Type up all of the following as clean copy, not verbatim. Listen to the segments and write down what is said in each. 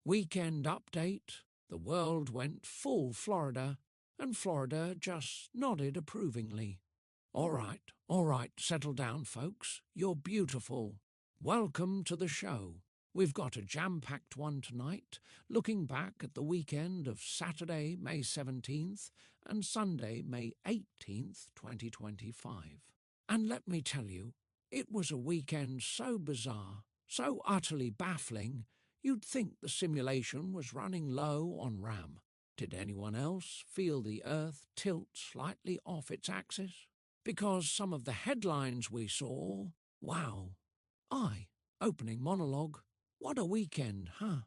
Weekend update. The world went full Florida, and Florida just nodded approvingly. All right, settle down, folks. You're beautiful. Welcome to the show. We've got a jam-packed one tonight, looking back at the weekend of Saturday, May 17th and Sunday, May 18th, 2025. And let me tell you, it was a weekend so bizarre, so utterly baffling, you'd think the simulation was running low on RAM. Did anyone else feel the Earth tilt slightly off its axis? Because some of the headlines we saw, wow. Opening monologue. What a weekend, huh?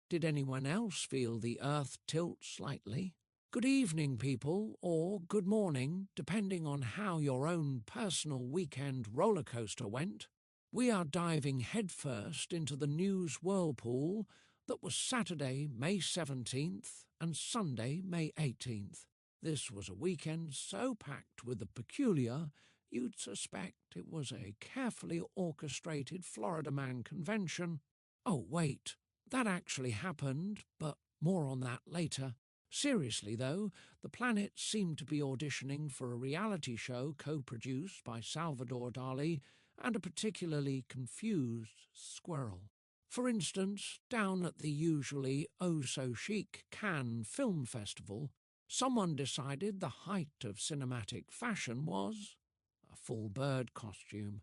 Did anyone else feel the Earth tilt slightly? Good evening, people, or good morning, depending on how your own personal weekend roller coaster went. We are diving headfirst into the news whirlpool that was Saturday, May 17th and Sunday, May 18th. This was a weekend so packed with the peculiar, you'd suspect it was a carefully orchestrated Florida Man convention. Oh, wait, that actually happened, but more on that later. Seriously, though, the planet seemed to be auditioning for a reality show co-produced by Salvador Dali and a particularly confused squirrel. For instance, down at the usually oh-so-chic Cannes Film Festival, someone decided the height of cinematic fashion was a full bird costume.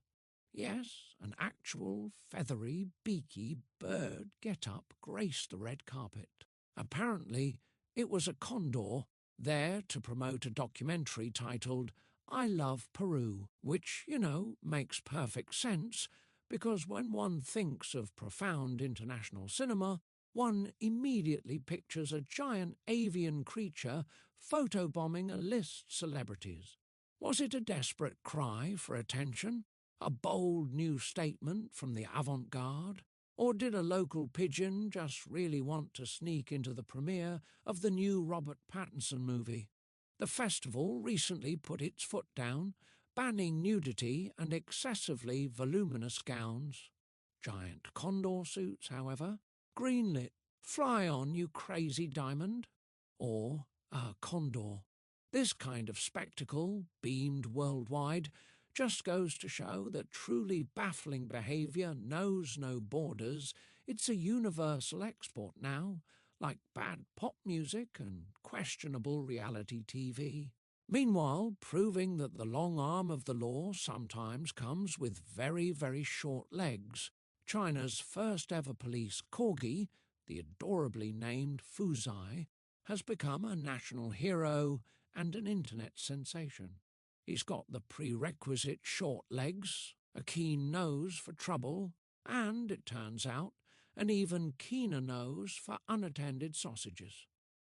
Yes, an actual feathery, beaky bird get-up graced the red carpet. Apparently, it was a CONDOR, there to promote a documentary titled I Love Peru, which, makes perfect sense, because when one thinks of profound international cinema, one immediately pictures a giant avian creature photobombing a list celebrities. Was it a desperate cry for attention? A bold new statement from the avant-garde? Or did a local pigeon just really want to sneak into the premiere of the new Robert Pattinson movie? The festival recently put its foot down, banning nudity and excessively voluminous gowns. Giant condor suits, however, greenlit. Fly on, you crazy diamond. Or a condor. This kind of spectacle, beamed worldwide, just goes to show that truly baffling behaviour knows no borders. It's a universal export now, like bad pop music and questionable reality TV. Meanwhile, proving that the long arm of the law sometimes comes with very, very short legs, China's first ever police Corgi, the adorably named Fuzai, has become a national hero and an internet sensation. He's got the prerequisite short legs, a keen nose for trouble, and, it turns out, an even keener nose for unattended sausages.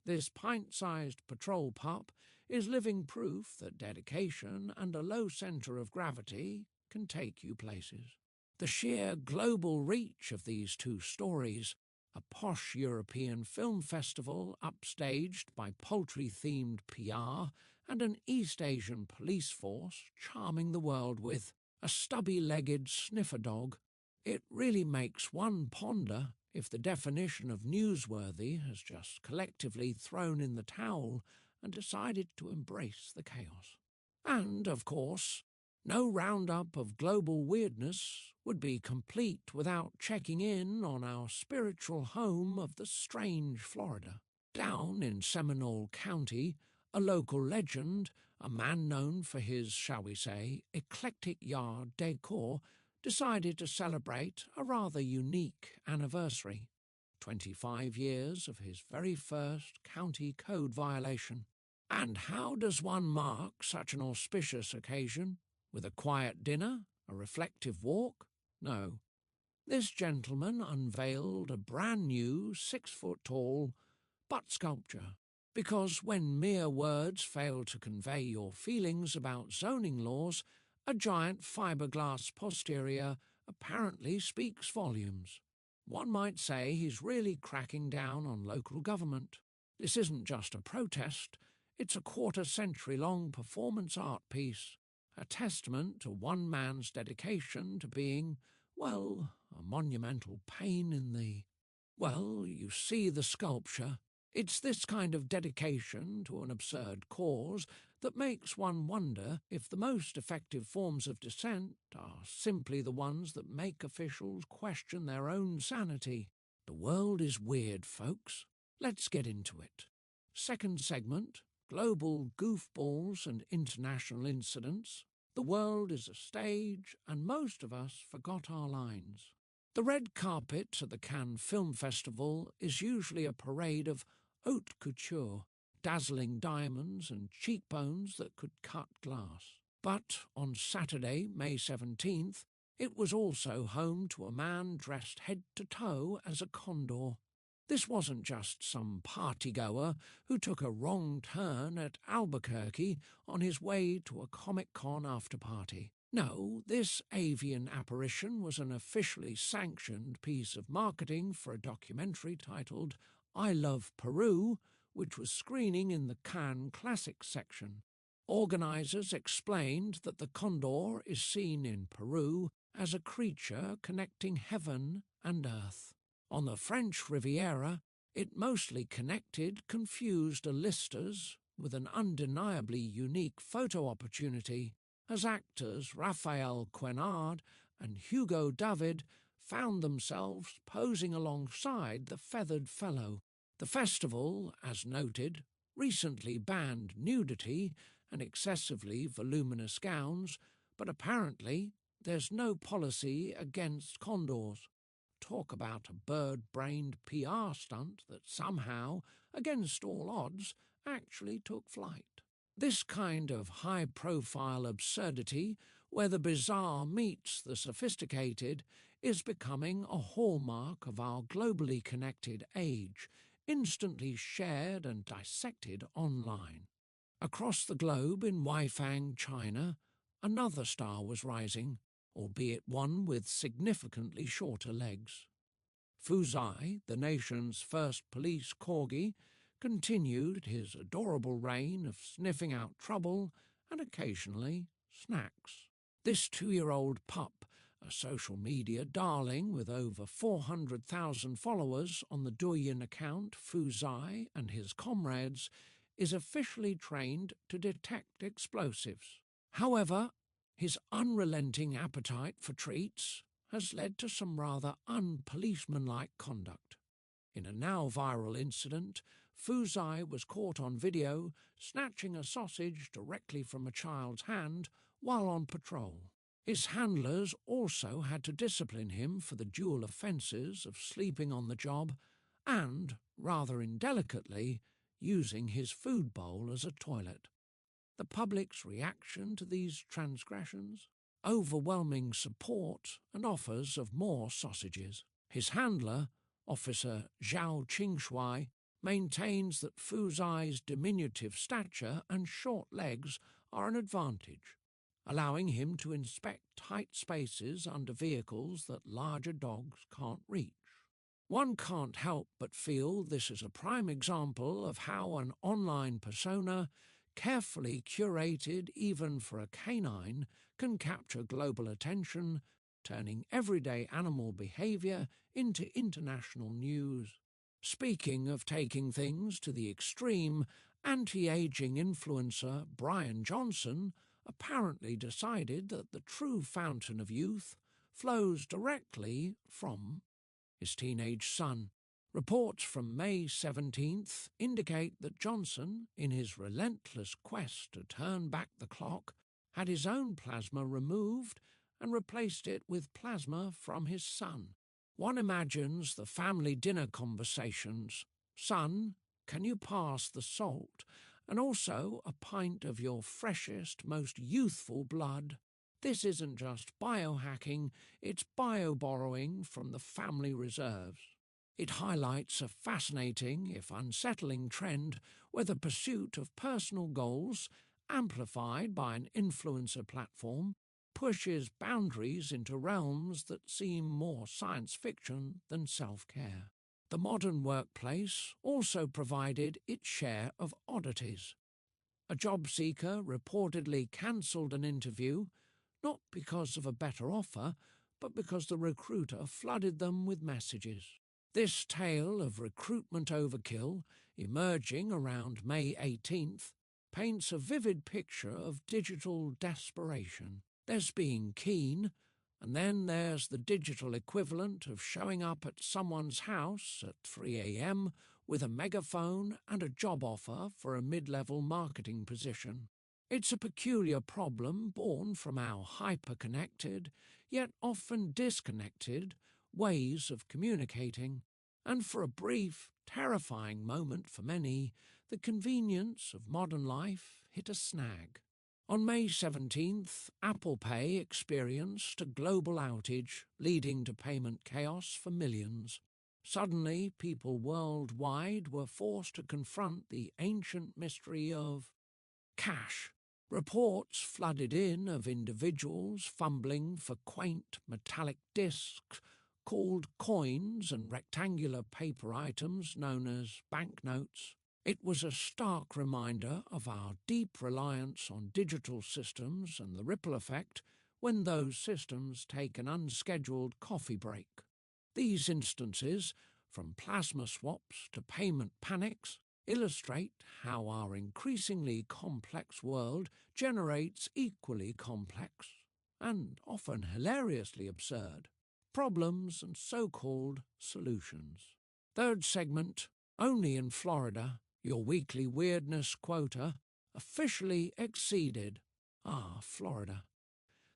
This pint-sized patrol pup is living proof that dedication and a low centre of gravity can take you places. The sheer global reach of these two stories, a posh European film festival upstaged by poultry-themed PR and an East Asian police force charming the world with a stubby-legged sniffer dog, it really makes one ponder if the definition of newsworthy has just collectively thrown in the towel and decided to embrace the chaos. And, of course, no roundup of global weirdness would be complete without checking in on our spiritual home of the strange Florida. Down in Seminole County, a local legend, a man known for his, shall we say, eclectic yard decor, decided to celebrate a rather unique anniversary. 25 years of his very first county code violation. And how does one mark such an auspicious occasion? With a quiet dinner? A reflective walk? No. This gentleman unveiled a brand new 6-foot-tall butt sculpture. Because when mere words fail to convey your feelings about zoning laws, a giant fiberglass posterior apparently speaks volumes. One might say he's really cracking down on local government. This isn't just a protest, it's a quarter-century-long performance art piece, a testament to one man's dedication to being, well, a monumental pain in the... Well, you see the sculpture. It's this kind of dedication to an absurd cause that makes one wonder if the most effective forms of dissent are simply the ones that make officials question their own sanity. The world is weird, folks. Let's get into it. Second segment, global goofballs and international incidents. The world is a stage, and most of us forgot our lines. The red carpet at the Cannes Film Festival is usually a parade of haute couture, dazzling diamonds and cheekbones that could cut glass. But on Saturday, May 17th, it was also home to a man dressed head to toe as a condor. This wasn't just some partygoer who took a wrong turn at Albuquerque on his way to a Comic-Con after-party. No, this avian apparition was an officially sanctioned piece of marketing for a documentary titled I Love Peru, which was screening in the Cannes Classics section. Organisers explained that the condor is seen in Peru as a creature connecting heaven and earth. On the French Riviera, it mostly connected confused Alistas with an undeniably unique photo opportunity, as actors Raphael Quenard and Hugo David found themselves posing alongside the feathered fellow. The festival, as noted, recently banned nudity and excessively voluminous gowns, but apparently there's no policy against condors. Talk about a bird-brained PR stunt that somehow, against all odds, actually took flight. This kind of high-profile absurdity, where the bizarre meets the sophisticated, is becoming a hallmark of our globally connected age, instantly shared and dissected online. Across the globe in Weifang, China, another star was rising, albeit one with significantly shorter legs. Fuzai, the nation's first police corgi, continued his adorable reign of sniffing out trouble and occasionally snacks. This 2-year-old pup, a social media darling with over 400,000 followers on the Douyin account Fuzai and his comrades, is officially trained to detect explosives. However, his unrelenting appetite for treats has led to some rather unpolicemanlike conduct. In a now viral incident, Fuzai was caught on video snatching a sausage directly from a child's hand while on patrol. His handlers also had to discipline him for the dual offences of sleeping on the job and, rather indelicately, using his food bowl as a toilet. The public's reaction to these transgressions? Overwhelming support and offers of more sausages. His handler, Officer Zhao Qingshui, maintains that Fuzai's diminutive stature and short legs are an advantage, allowing him to inspect tight spaces under vehicles that larger dogs can't reach. One can't help but feel this is a prime example of how an online persona, carefully curated even for a canine, can capture global attention, turning everyday animal behaviour into international news. Speaking of taking things to the extreme, anti-aging influencer Brian Johnson apparently decided that the true fountain of youth flows directly from his teenage son. Reports from May 17th indicate that Johnson, in his relentless quest to turn back the clock, had his own plasma removed and replaced it with plasma from his son. One imagines the family dinner conversations. Son, can you pass the salt? And also a pint of your freshest, most youthful blood. This isn't just biohacking, it's bio-borrowing from the family reserves. It highlights a fascinating, if unsettling, trend where the pursuit of personal goals, amplified by an influencer platform, pushes boundaries into realms that seem more science fiction than self-care. The modern workplace also provided its share of oddities. A job seeker reportedly cancelled an interview, not because of a better offer, but because the recruiter flooded them with messages. This tale of recruitment overkill, emerging around May 18th, paints a vivid picture of digital desperation. There's being keen, and then there's the digital equivalent of showing up at someone's house at 3 a.m. with a megaphone and a job offer for a mid-level marketing position. It's a peculiar problem born from our hyper-connected, yet often disconnected, ways of communicating, and for a brief, terrifying moment for many, the convenience of modern life hit a snag. On May 17th, Apple Pay experienced a global outage, leading to payment chaos for millions. Suddenly, people worldwide were forced to confront the ancient mystery of cash. Reports flooded in of individuals fumbling for quaint metallic discs called coins and rectangular paper items known as banknotes. It was a stark reminder of our deep reliance on digital systems and the ripple effect when those systems take an unscheduled coffee break. These instances, from plasma swaps to payment panics, illustrate how our increasingly complex world generates equally complex, and often hilariously absurd, problems and so-called solutions. Third segment, only in Florida, your weekly weirdness quota officially exceeded. Florida.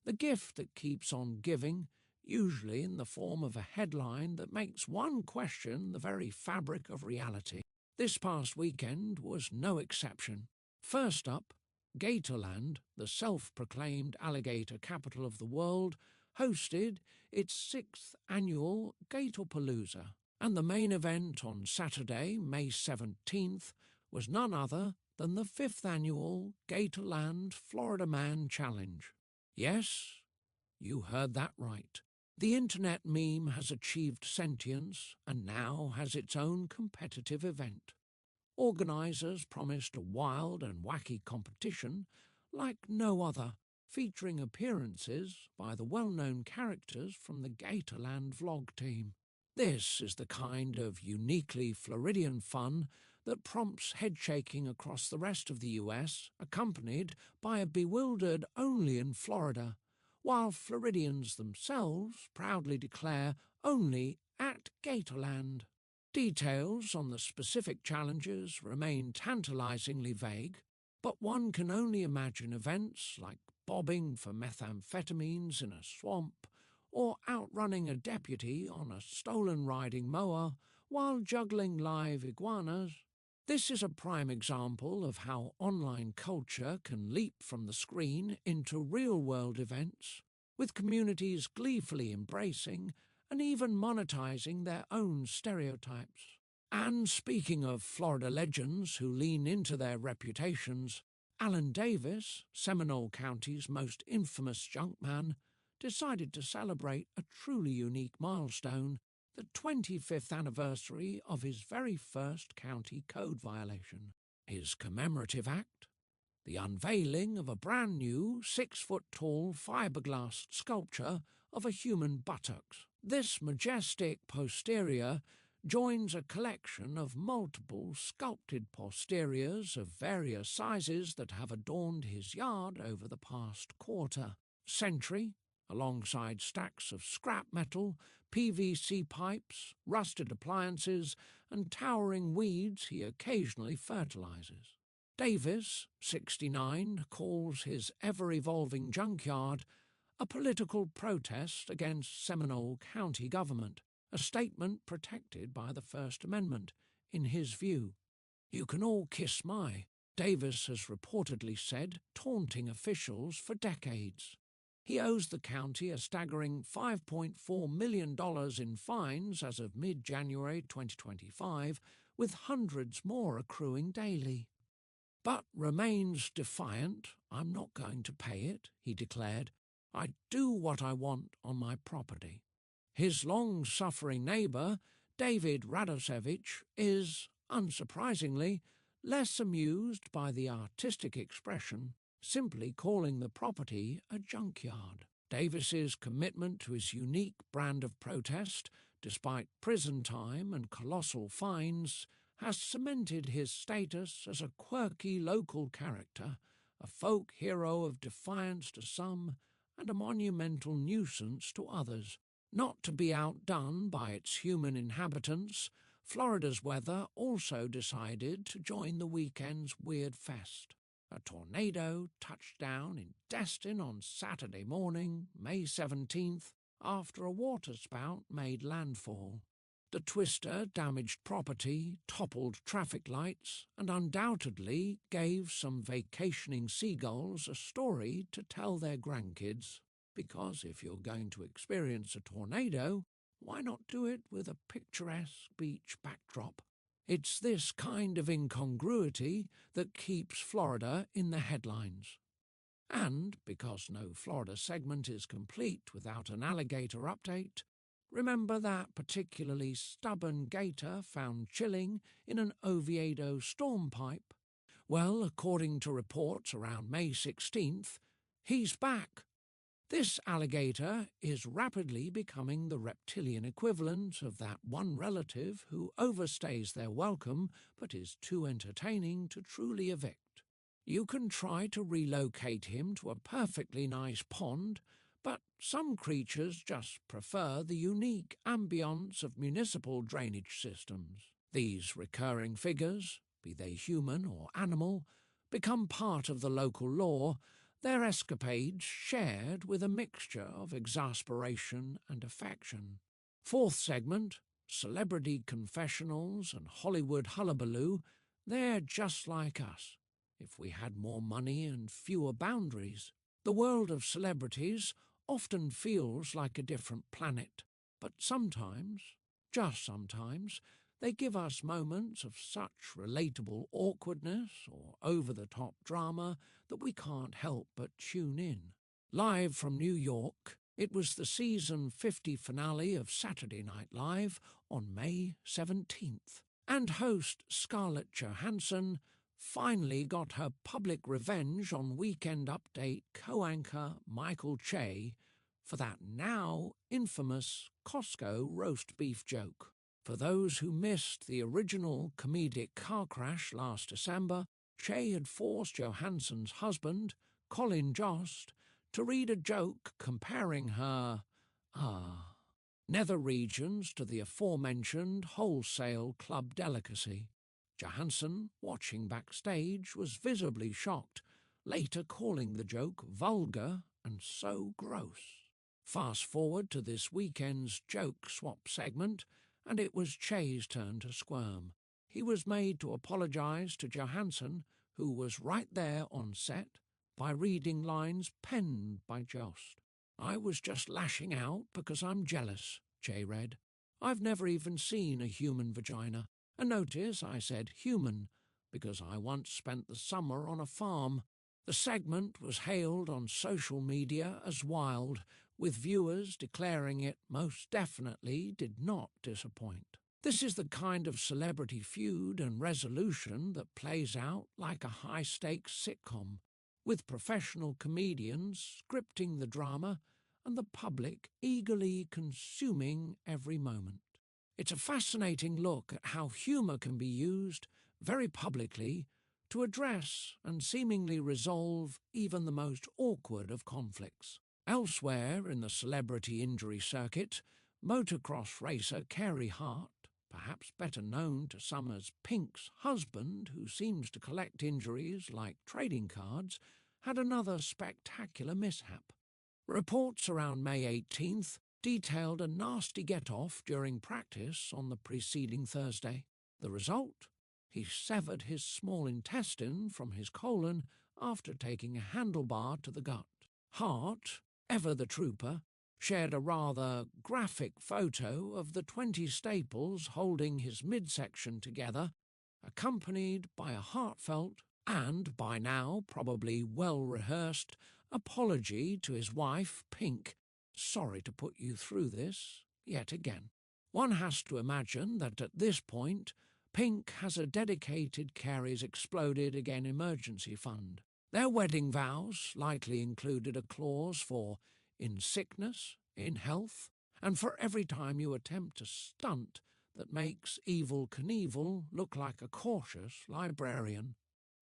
The gift that keeps on giving, usually in the form of a headline that makes one question the very fabric of reality. This past weekend was no exception. First up, Gatorland, the self-proclaimed alligator capital of the world, hosted its 6th annual Gatorpalooza, and the main event on Saturday, May 17th, was none other than the 5th annual Gatorland Florida Man Challenge. Yes, you heard that right. The internet meme has achieved sentience and now has its own competitive event. Organisers promised a wild and wacky competition like no other, featuring appearances by the well-known characters from the Gatorland vlog team. This is the kind of uniquely Floridian fun that prompts head-shaking across the rest of the US, accompanied by a bewildered only in Florida, while Floridians themselves proudly declare only at Gatorland. Details on the specific challenges remain tantalizingly vague, but one can only imagine events like bobbing for methamphetamines in a swamp or outrunning a deputy on a stolen riding mower while juggling live iguanas. This is a prime example of how online culture can leap from the screen into real-world events, with communities gleefully embracing and even monetizing their own stereotypes. And speaking of Florida legends who lean into their reputations, Alan Davis, Seminole County's most infamous junkman, decided to celebrate a truly unique milestone, the 25th anniversary of his very first county code violation. His commemorative act? The unveiling of a brand new 6-foot-tall fiberglass sculpture of a human buttocks. This majestic posterior joins a collection of multiple sculpted posteriors of various sizes that have adorned his yard over the past quarter-century, alongside stacks of scrap metal, PVC pipes, rusted appliances, and towering weeds he occasionally fertilizes. Davis, 69, calls his ever-evolving junkyard a political protest against Seminole County government, a statement protected by the First Amendment, in his view. "You can all kiss my," Davis has reportedly said, taunting officials for decades. He owes the county a staggering $5.4 million in fines as of mid-January 2025, with hundreds more accruing daily. But remains defiant. "I'm not going to pay it," he declared. "I do what I want on my property." His long-suffering neighbour, David Radosevich, is, unsurprisingly, less amused by the artistic expression, simply calling the property a junkyard. Davis's commitment to his unique brand of protest despite prison time and colossal fines, has cemented his status as a quirky local character, a folk hero of defiance to some and a monumental nuisance to others. Not to be outdone by its human inhabitants, Florida's weather also decided to join the weekend's weird fest. A tornado touched down in Destin on Saturday morning, May 17th, after a waterspout made landfall. The twister damaged property, toppled traffic lights, and undoubtedly gave some vacationing seagulls a story to tell their grandkids. Because if you're going to experience a tornado, why not do it with a picturesque beach backdrop? It's this kind of incongruity that keeps Florida in the headlines. And, because no Florida segment is complete without an alligator update, remember that particularly stubborn gator found chilling in an Oviedo storm pipe? Well, according to reports around May 16th, he's back. This alligator is rapidly becoming the reptilian equivalent of that one relative who overstays their welcome but is too entertaining to truly evict. You can try to relocate him to a perfectly nice pond, but some creatures just prefer the unique ambience of municipal drainage systems. These recurring figures, be they human or animal, become part of the local law, their escapades shared with a mixture of exasperation and affection. Fourth segment, celebrity confessionals and Hollywood hullabaloo, they're just like us, if we had more money and fewer boundaries. The world of celebrities often feels like a different planet, but sometimes, just sometimes, they give us moments of such relatable awkwardness or over-the-top drama that we can't help but tune in. Live from New York, it was the season 50 finale of Saturday Night Live on May 17th, and host Scarlett Johansson finally got her public revenge on Weekend Update co-anchor Michael Che for that now infamous Costco roast beef joke. For those who missed the original comedic car crash last December, Che had forced Johansson's husband, Colin Jost, to read a joke comparing her, nether regions to the aforementioned wholesale club delicacy. Johansson, watching backstage, was visibly shocked, later calling the joke vulgar and so gross. Fast forward to this weekend's joke swap segment, and it was Che's turn to squirm. He was made to apologise to Johansson, who was right there on set, by reading lines penned by Jost. "I was just lashing out because I'm jealous," Che read. "I've never even seen a human vagina. And notice I said human, because I once spent the summer on a farm." The segment was hailed on social media as wild, with viewers declaring it most definitely did not disappoint. This is the kind of celebrity feud and resolution that plays out like a high-stakes sitcom, with professional comedians scripting the drama and the public eagerly consuming every moment. It's a fascinating look at how humour can be used, very publicly, to address and seemingly resolve even the most awkward of conflicts. Elsewhere in the celebrity injury circuit, motocross racer Carey Hart, perhaps better known to some as Pink's husband, who seems to collect injuries like trading cards, had another spectacular mishap. Reports around May 18th detailed a nasty get-off during practice on the preceding Thursday. The result? He severed his small intestine from his colon after taking a handlebar to the gut. Hart, ever the trooper, shared a rather graphic photo of the 20 staples holding his midsection together, accompanied by a heartfelt and, by now, probably well-rehearsed apology to his wife, Pink. "Sorry to put you through this, yet again." One has to imagine that at this point, Pink has a dedicated Carey's Exploded Again emergency fund. Their wedding vows likely included a clause for in sickness, in health, and for every time you attempt a stunt that makes Evel Knievel look like a cautious librarian.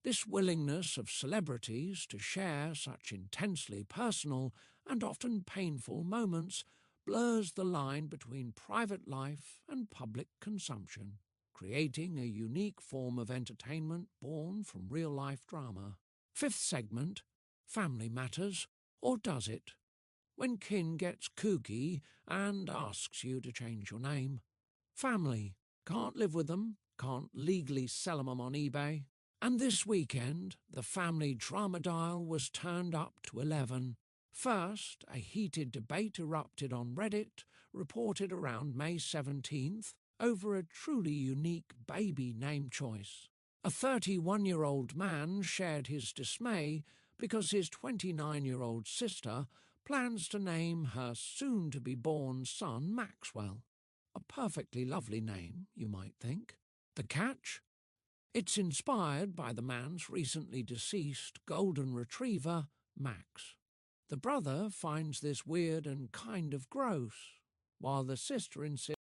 This willingness of celebrities to share such intensely personal and often painful moments blurs the line between private life and public consumption, creating a unique form of entertainment born from real-life drama. Fifth segment, Family Matters, or does it? When kin gets kooky and asks you to change your name. Family, can't live with them, can't legally sell them on eBay. And this weekend, the family drama dial was turned up to 11. First, a heated debate erupted on Reddit, reported around May 17th, over a truly unique baby name choice. A 31-year-old man shared his dismay because his 29-year-old sister plans to name her soon-to-be-born son Maxwell. A perfectly lovely name, you might think. The catch? It's inspired by the man's recently deceased golden retriever, Max. The brother finds this weird and kind of gross, while the sister insists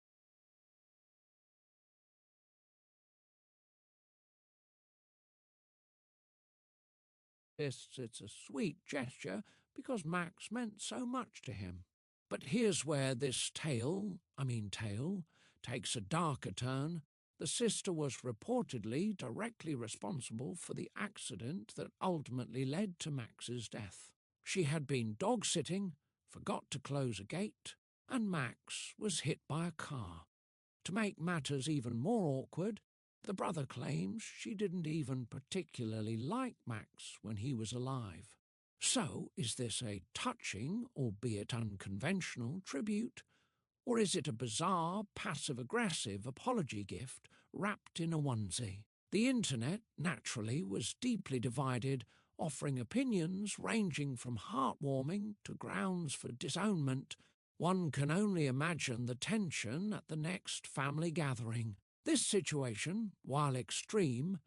it's a sweet gesture because Max meant so much to him. But here's where this tale, takes a darker turn. The sister was reportedly directly responsible for the accident that ultimately led to Max's death. She had been dog-sitting, forgot to close a gate, and Max was hit by a car. To make matters even more awkward, the brother claims she didn't even particularly like Max when he was alive. So, is this a touching, albeit unconventional, tribute? Or is it a bizarre, passive-aggressive apology gift wrapped in a onesie? The internet, naturally, was deeply divided, offering opinions ranging from heartwarming to grounds for disownment. One can only imagine the tension at the next family gathering. This situation, while extreme,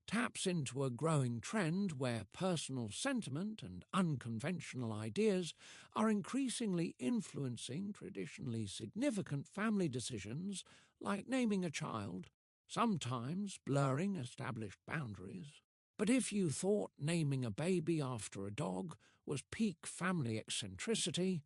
taps into a growing trend where personal sentiment and unconventional ideas are increasingly influencing traditionally significant family decisions like naming a child, sometimes blurring established boundaries. But if you thought naming a baby after a dog was peak family eccentricity,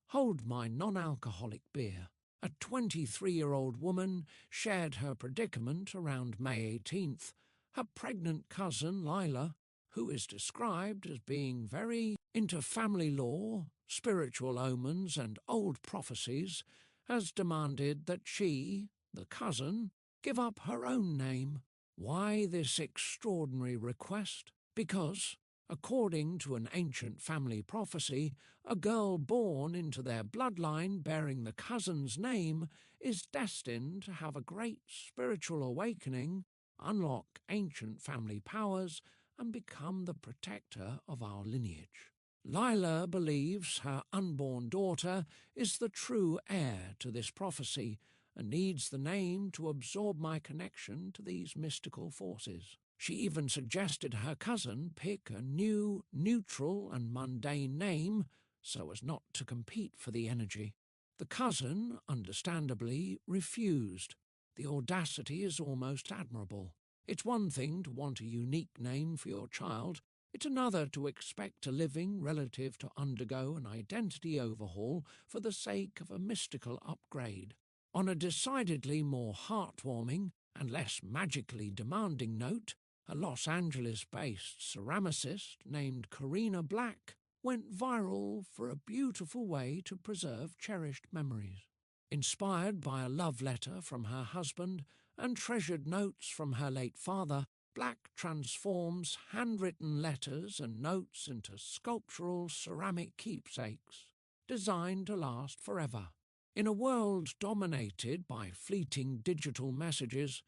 hold my non-alcoholic beer. A 23-year-old woman shared her predicament around May 18th. Her pregnant cousin, Lila, who is described as being very into family lore, spiritual omens and old prophecies, has demanded that she, the cousin, give up her own name. Why this extraordinary request? Because, according to an ancient family prophecy, a girl born into their bloodline bearing the cousin's name is destined to have a great spiritual awakening, unlock ancient family powers, and become the protector of our lineage. Lila believes her unborn daughter is the true heir to this prophecy and needs the name to absorb my connection to these mystical forces. She even suggested her cousin pick a new, neutral and mundane name so as not to compete for the energy. The cousin, understandably, refused. The audacity is almost admirable. It's one thing to want a unique name for your child. It's another to expect a living relative to undergo an identity overhaul for the sake of a mystical upgrade. On a decidedly more heartwarming and less magically demanding note, a Los Angeles-based ceramicist named Karina Black went viral for a beautiful way to preserve cherished memories. Inspired by a love letter from her husband and treasured notes from her late father, Black transforms handwritten letters and notes into sculptural ceramic keepsakes, designed to last forever. In a world dominated by fleeting digital messages,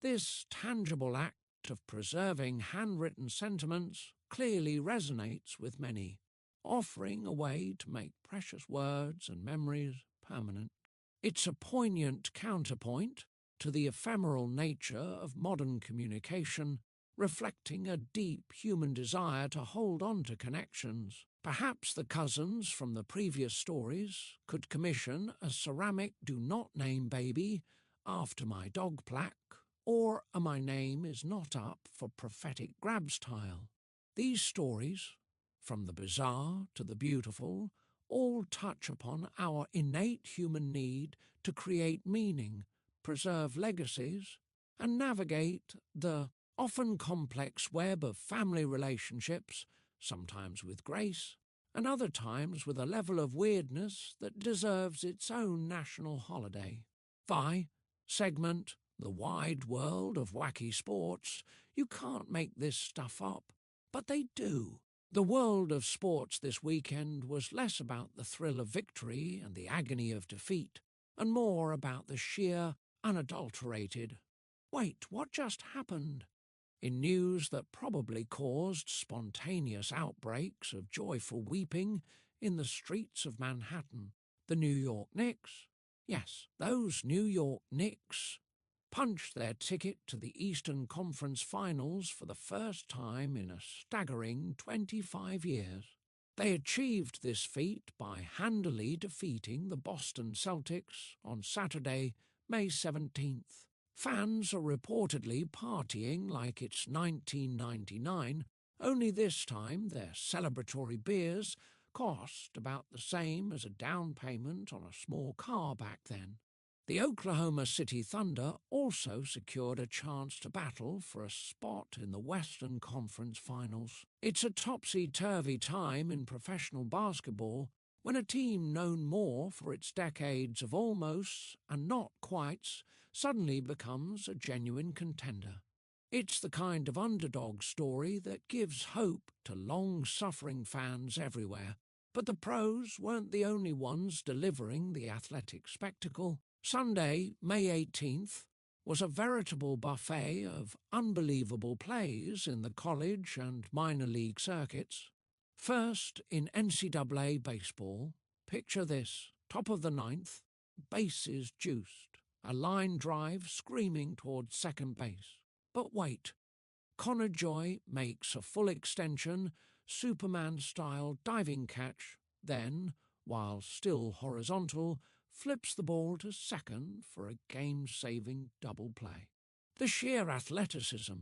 this tangible act of preserving handwritten sentiments clearly resonates with many, offering a way to make precious words and memories permanent. It's a poignant counterpoint to the ephemeral nature of modern communication, reflecting a deep human desire to hold on to connections. Perhaps the cousins from the previous stories could commission a ceramic "Do Not Name Baby" after my dog plaque, or a "My Name Is Not Up for Prophetic Grabs" tile. These stories, from the bizarre to the beautiful, all touch upon our innate human need to create meaning, preserve legacies, and navigate the often complex web of family relationships, sometimes with grace, and other times with a level of weirdness that deserves its own national holiday. Segment The Wide World of Wacky Sports. You can't make this stuff up, but they do. The world of sports this weekend was less about the thrill of victory and the agony of defeat, and more about the sheer, unadulterated, "Wait, what just happened?" in news that probably caused spontaneous outbreaks of joyful weeping in the streets of Manhattan. The New York Knicks, yes, those New York Knicks, punched their ticket to the Eastern Conference Finals for the first time in a staggering 25 years. They achieved this feat by handily defeating the Boston Celtics on Saturday, May 17th. Fans are reportedly partying like it's 1999, only this time their celebratory beers cost about the same as a down payment on a small car back then. The Oklahoma City Thunder also secured a chance to battle for a spot in the Western Conference Finals. It's a topsy-turvy time in professional basketball when a team known more for its decades of almosts and not quites suddenly becomes a genuine contender. It's the kind of underdog story that gives hope to long-suffering fans everywhere. But the pros weren't the only ones delivering the athletic spectacle. Sunday, May 18th, was a veritable buffet of unbelievable plays in the college and minor league circuits. First, in NCAA baseball, picture this: top of the ninth, bases juiced, a line drive screaming towards second base. But wait, Connor Joy makes a full extension, Superman-style diving catch, then, while still horizontal, flips the ball to second for a game-saving double play. The sheer athleticism,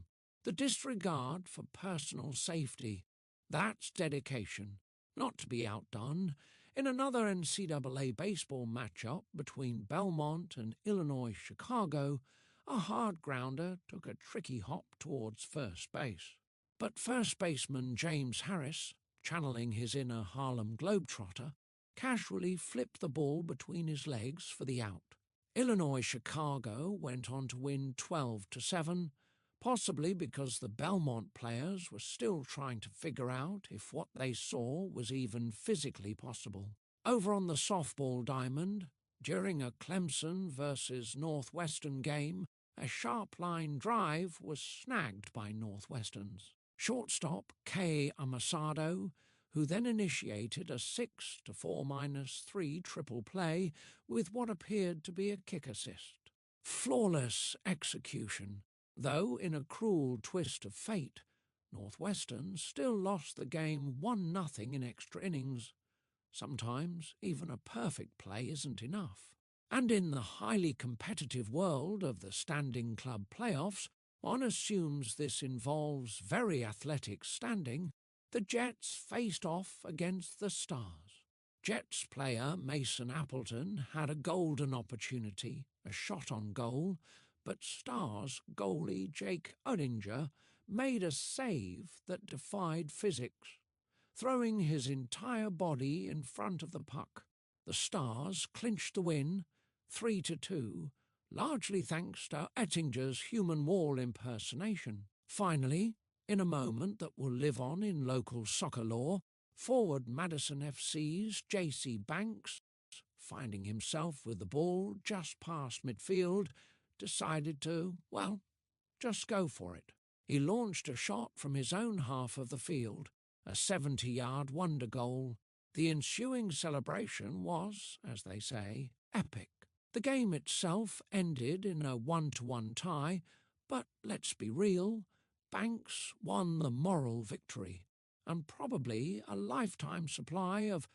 the disregard for personal safety, that's dedication, not to be outdone. In another NCAA baseball matchup between Belmont and Illinois Chicago, a hard grounder took a tricky hop towards first base. But first baseman James Harris, channeling his inner Harlem Globetrotter, casually flipped the ball between his legs for the out. Illinois Chicago went on to win 12-7, possibly because the Belmont players were still trying to figure out if what they saw was even physically possible. Over on the softball diamond, during a Clemson versus Northwestern game, a sharp line drive was snagged by Northwestern's shortstop Kei Amasado, who then initiated a 6-4-3 triple play with what appeared to be a kick assist. Flawless execution, though in a cruel twist of fate, Northwestern still lost the game 1-0 in extra innings. Sometimes even a perfect play isn't enough. And in the highly competitive world of the standing club playoffs, one assumes this involves very athletic standing. The Jets faced off against the Stars. Jets player Mason Appleton had a golden opportunity, a shot on goal, but Stars goalie Jake Oettinger made a save that defied physics, throwing his entire body in front of the puck. The Stars clinched the win, 3-2, largely thanks to Oettinger's human wall impersonation. Finally, in a moment that will live on in local soccer lore, forward Madison FC's J.C. Banks, finding himself with the ball just past midfield, decided to, well, just go for it. He launched a shot from his own half of the field, a 70-yard wonder goal. The ensuing celebration was, as they say, epic. The game itself ended in a 1-1 tie, but let's be real, Banks won the moral victory, and probably a lifetime supply of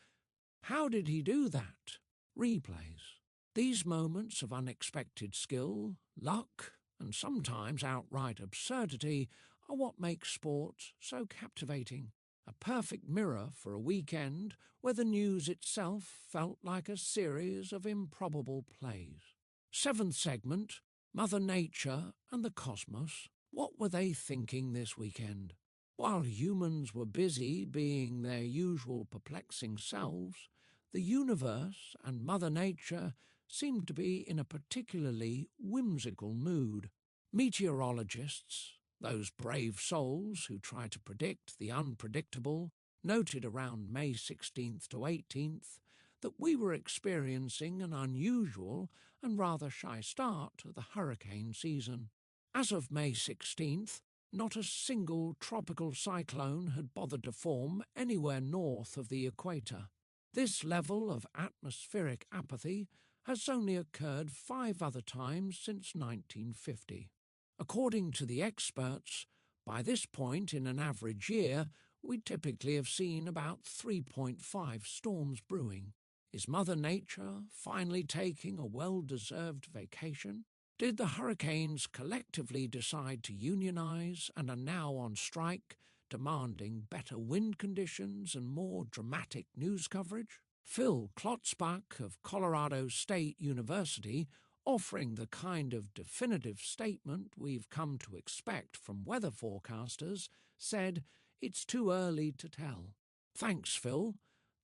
"how did he do that?" replays. These moments of unexpected skill, luck, and sometimes outright absurdity are what make sport so captivating. A perfect mirror for a weekend where the news itself felt like a series of improbable plays. Seventh segment, Mother Nature and the Cosmos. What were they thinking this weekend? While humans were busy being their usual perplexing selves, the universe and Mother Nature seemed to be in a particularly whimsical mood. Meteorologists, those brave souls who try to predict the unpredictable, noted around May 16th to 18th that we were experiencing an unusual and rather shy start to the hurricane season. As of May 16th, not a single tropical cyclone had bothered to form anywhere north of the equator. This level of atmospheric apathy has only occurred 5 other times since 1950. According to the experts, by this point in an average year, we typically have seen about 3.5 storms brewing. Is Mother Nature finally taking a well-deserved vacation? Did the hurricanes collectively decide to unionize and are now on strike, demanding better wind conditions and more dramatic news coverage? Phil Klotzbach of Colorado State University, offering the kind of definitive statement we've come to expect from weather forecasters, said, "It's too early to tell." Thanks, Phil.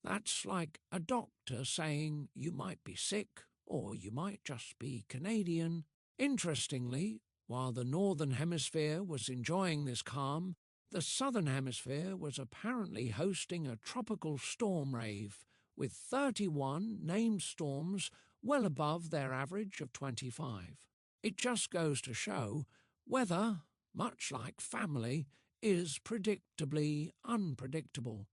That's like a doctor saying you might be sick or you might just be Canadian. Interestingly, while the Northern Hemisphere was enjoying this calm, the Southern Hemisphere was apparently hosting a tropical storm rave, with 31 named storms well above their average of 25. It just goes to show weather, much like family, is predictably unpredictable.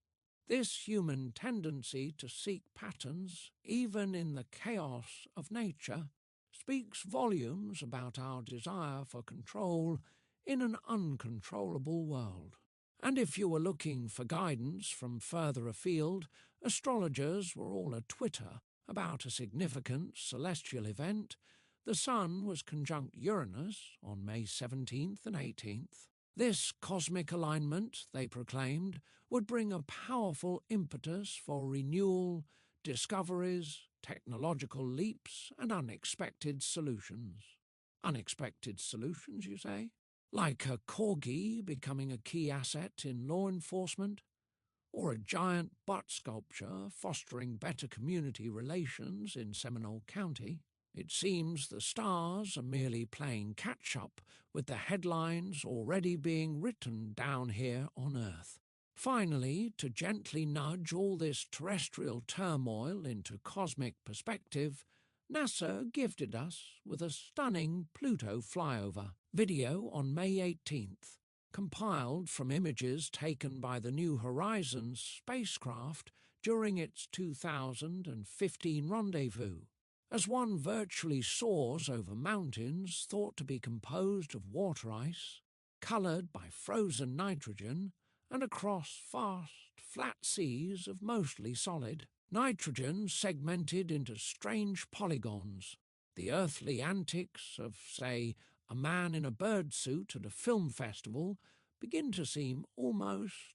This human tendency to seek patterns, even in the chaos of nature, speaks volumes about our desire for control in an uncontrollable world. And if you were looking for guidance from further afield, astrologers were all a-twitter about a significant celestial event. The Sun was conjunct Uranus on May 17th and 18th. This cosmic alignment, they proclaimed, would bring a powerful impetus for renewal, discoveries, technological leaps, and unexpected solutions. Unexpected solutions, you say? Like a Corgi becoming a key asset in law enforcement? Or a giant butt sculpture fostering better community relations in Seminole County? It seems the stars are merely playing catch-up with the headlines already being written down here on Earth. Finally, to gently nudge all this terrestrial turmoil into cosmic perspective, NASA gifted us with a stunning Pluto flyover video on May 18th, compiled from images taken by the New Horizons spacecraft during its 2015 rendezvous. As one virtually soars over mountains thought to be composed of water ice, coloured by frozen nitrogen, and across vast, flat seas of mostly solid, nitrogen segmented into strange polygons, the earthly antics of, say, a man in a bird suit at a film festival begin to seem almost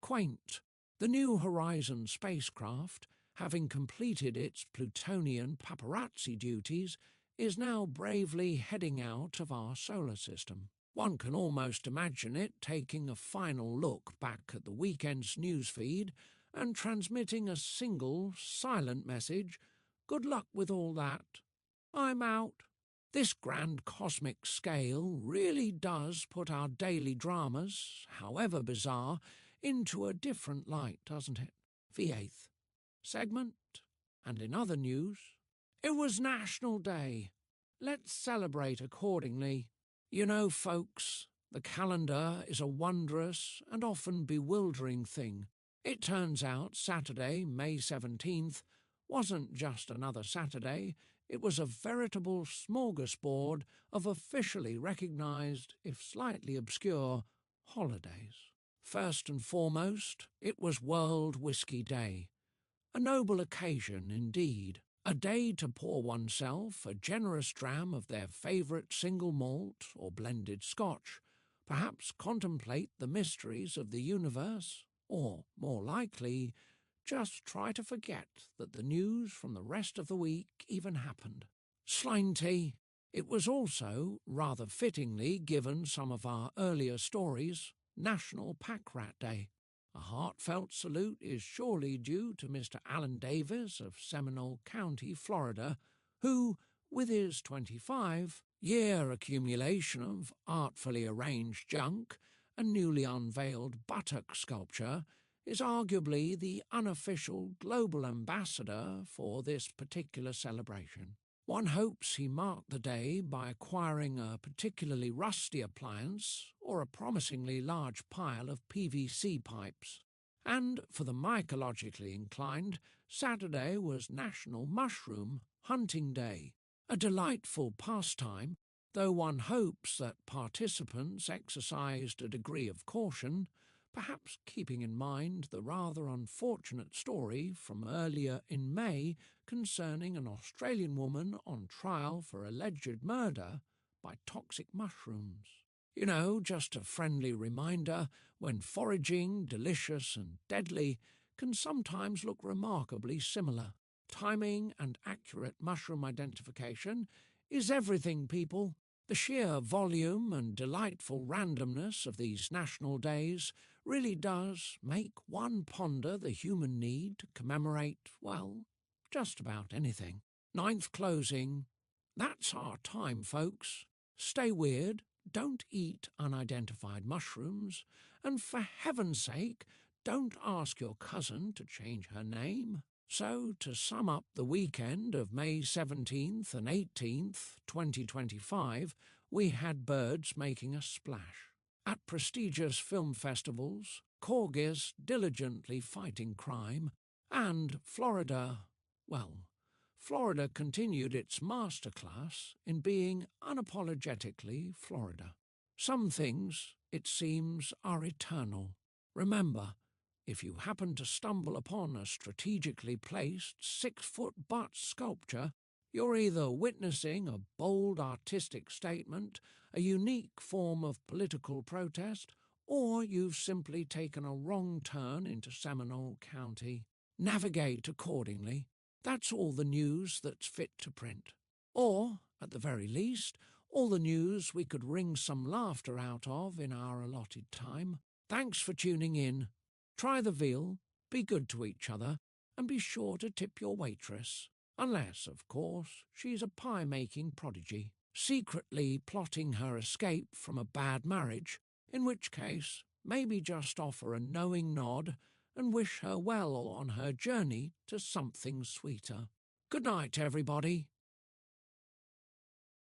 quaint. The New Horizons spacecraft, having completed its Plutonian paparazzi duties, is now bravely heading out of our solar system. One can almost imagine it taking a final look back at the weekend's newsfeed and transmitting a single, silent message, "Good luck with all that. I'm out." This grand cosmic scale really does put our daily dramas, however bizarre, into a different light, doesn't it? The 8th segment, and in other news, it was National Day. Let's celebrate accordingly. You know, folks, the calendar is a wondrous and often bewildering thing. It turns out Saturday, May 17th, wasn't just another Saturday, It was a veritable smorgasbord of officially recognised, if slightly obscure, holidays. First and foremost, it was World Whisky Day. A noble occasion indeed. A day to pour oneself a generous dram of their favourite single malt or blended scotch, perhaps contemplate the mysteries of the universe, or, more likely, just try to forget that the news from the rest of the week even happened. Slainty. It was also, rather fittingly given some of our earlier stories, National Pack Rat Day. A heartfelt salute is surely due to Mr. Alan Davis of Seminole County, Florida, who, with his 25-year accumulation of artfully arranged junk and newly unveiled buttock sculpture, is arguably the unofficial global ambassador for this particular celebration. One hopes he marked the day by acquiring a particularly rusty appliance or a promisingly large pile of PVC pipes. And for the mycologically inclined, Saturday was National Mushroom Hunting Day, a delightful pastime, though one hopes that participants exercised a degree of caution, perhaps keeping in mind the rather unfortunate story from earlier in May concerning an Australian woman on trial for alleged murder by toxic mushrooms. You know, just a friendly reminder when foraging, delicious and deadly, can sometimes look remarkably similar. Timing and accurate mushroom identification is everything, people. The sheer volume and delightful randomness of these national days really does make one ponder the human need to commemorate, well, just about anything. Ninth closing. That's our time, folks. Stay weird, don't eat unidentified mushrooms, and for heaven's sake, don't ask your cousin to change her name. So, to sum up the weekend of May 17th and 18th, 2025, we had birds making a splash. At prestigious film festivals, Corgis diligently fighting crime, and Florida continued its masterclass in being unapologetically Florida. Some things, it seems, are eternal. Remember, if you happen to stumble upon a strategically placed 6-foot butt sculpture, you're either witnessing a bold artistic statement, a unique form of political protest, or you've simply taken a wrong turn into Seminole County. Navigate accordingly. That's all the news that's fit to print. Or, at the very least, all the news we could wring some laughter out of in our allotted time. Thanks for tuning in. Try the veal, be good to each other, and be sure to tip your waitress. Unless, of course, she's a pie-making prodigy, secretly plotting her escape from a bad marriage, in which case maybe just offer a knowing nod and wish her well on her journey to something sweeter. Good night, everybody.